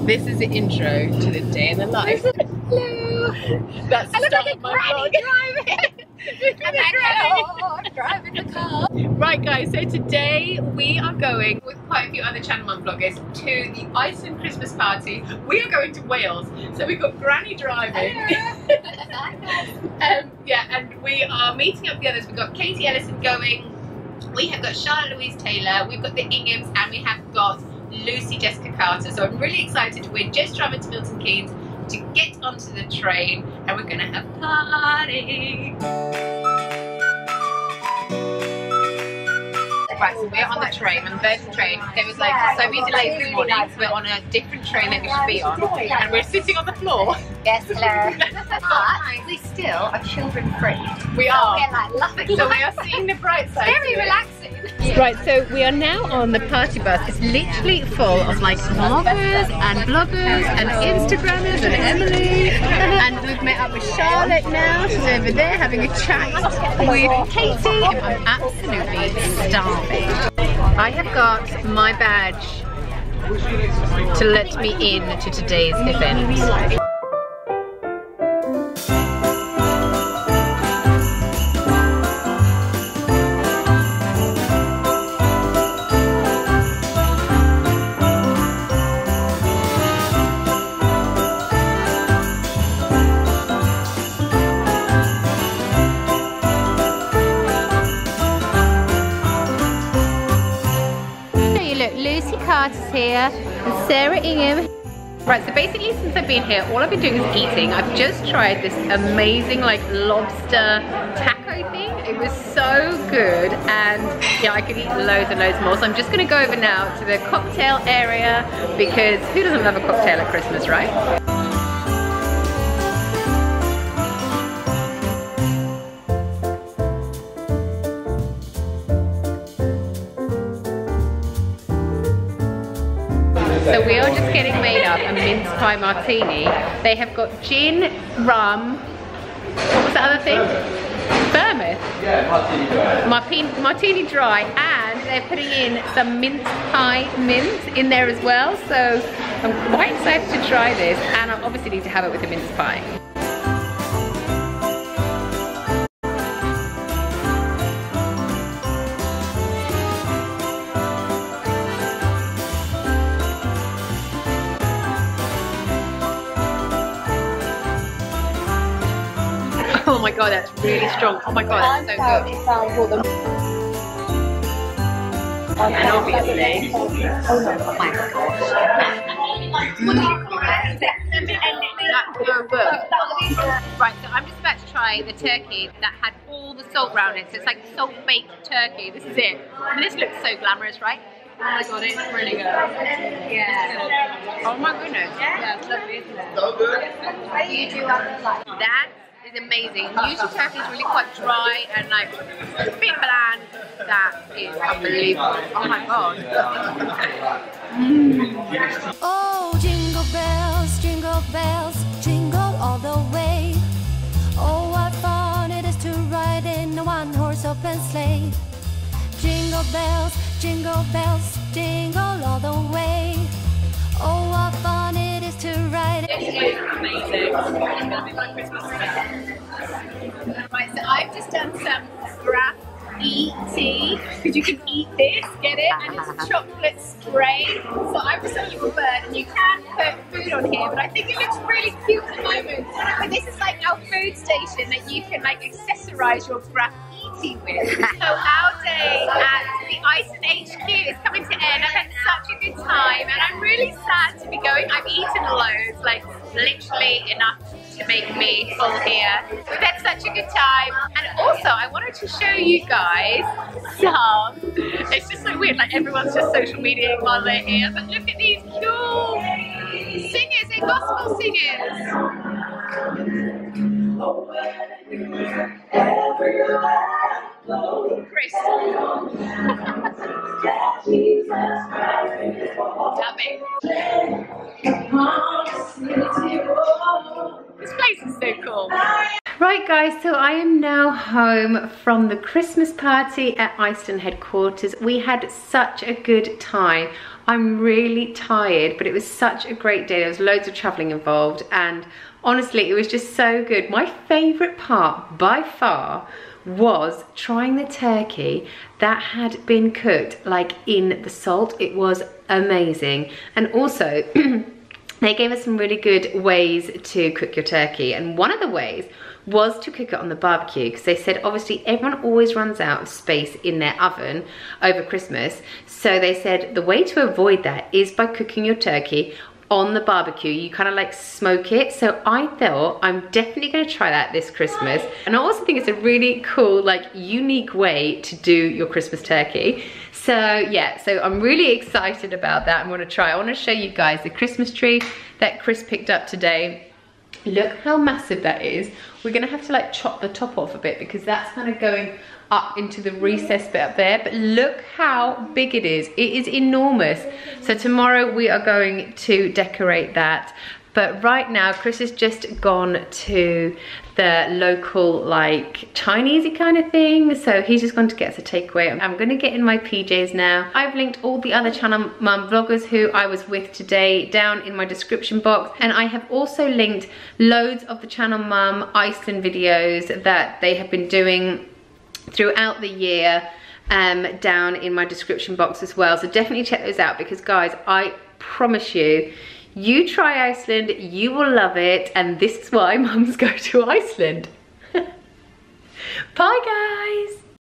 This is the intro to the day in the life. Hello. That's the start of my vlog. Driving the car. Right guys, so today we are going with quite a few other Channel 1 vloggers to the Iceland Christmas party. We are going to Wales, so we've got Granny driving. Yeah, and we are meeting up the others. We've got Katie Ellison going, we have got Charlotte Louise Taylor, we've got the Inghams, and we have got Lucy Jessica Carter. So I'm really excited. We're just driving to Milton Keynes to get onto the train, and we're going to have a party. Right, so we're on the train, on the Virgin train. There was like so many delays this morning, so we're on a different train that we should be on, and we're sitting on the floor. Yes, hello. But we still are children free. We are. We're like loving So we are seeing the bright side. Very relaxing. Right, so we are now on the party bus. It's literally full of like vloggers and bloggers and Instagrammers and Emily. And we've met up with Charlotte now. She's over there having a chat with Katie. I'm absolutely starving. I have got my badge to let me in to today's event. Lucy Carter's here and Sarah Ingham. Right, so basically since I've been here, all I've been doing is eating. I've just tried this amazing like lobster taco thing. It was so good, and yeah, I could eat loads and loads more. So I'm just gonna go over now to the cocktail area, because who doesn't love a cocktail at Christmas, right? So we are just getting made up a mince pie martini. They have got gin, rum, what was the other thing? Vermouth? Yeah, martini dry. Martini dry, and they're putting in some mince pie mint in there as well. So I'm quite excited to try this, and I obviously need to have it with a mince pie. Oh my god, that's really strong. Oh my god, that's so good. And obviously, oh my gosh. Right, so I'm just about to try the turkey that had all the salt around it. So it's like salt baked turkey. This is it. And this looks so glamorous, right? Oh my god, it's really good. Yeah. Oh my goodness. Yeah, it's lovely, isn't it? So good. You do have like that is amazing. Usually turkey is really quite dry and like a bit bland. That is unbelievable. Oh my god. Oh, jingle bells, jingle all the way. Oh, what fun it is to ride in a one-horse open sleigh. Jingle bells, jingle all the way. Oh, what fun it is to ride. This is amazing. It's gonna be my Christmas present. Right, so I've just done some tea, because you can eat this, get it, and it's chocolate spray. So I've just done a little bird, and you can put food on here, but I think it looks really cute at the moment. But this is like our food station that you can like accessorize your graffiti with. So our day at the Iceland HQ is coming to end. I've had such a good time, and I'm really sad to be going. I've eaten loads, like literally enough to make me full here. We've had such a good time, and also I wanted to show you guys some, it's just so weird, like everyone's just social media while they're here, but look at these cool singers, they're gospel singers. Chris. Dummy. This place is so cool. Right Right guys, so I am now home from the Christmas party at Iceland headquarters. We had such a good time. I'm really tired, but it was such a great day. There was loads of traveling involved, and honestly, it was just so good. My favorite part by far was trying the turkey that had been cooked like in the salt. It was amazing. And also they gave us some really good ways to cook your turkey, and one of the ways was to cook it on the barbecue, because they said obviously everyone always runs out of space in their oven over Christmas. So they said the way to avoid that is by cooking your turkey on the barbecue. You kind of like smoke it. So I thought I'm definitely going to try that this Christmas. And I also think it's a really cool, like unique way to do your Christmas turkey. So yeah, so I'm really excited about that. I'm going to try. I want to show you guys the Christmas tree that Chris picked up today. Look how massive that is. We're gonna have to like chop the top off a bit because that's kind of going up into the recessed bit up there, but look how big it is. It is enormous. So tomorrow we are going to decorate that. But right now, Chris has just gone to the local like Chinese-y kind of thing. So he's just gone to get us a takeaway. I'm gonna get in my PJs now. I've linked all the other Channel Mum vloggers who I was with today down in my description box. And I have also linked loads of the Channel Mum Iceland videos that they have been doing throughout the year down in my description box as well. So definitely check those out, because guys, I promise you, you try Iceland, you will love it, and this is why mums go to Iceland. Bye guys!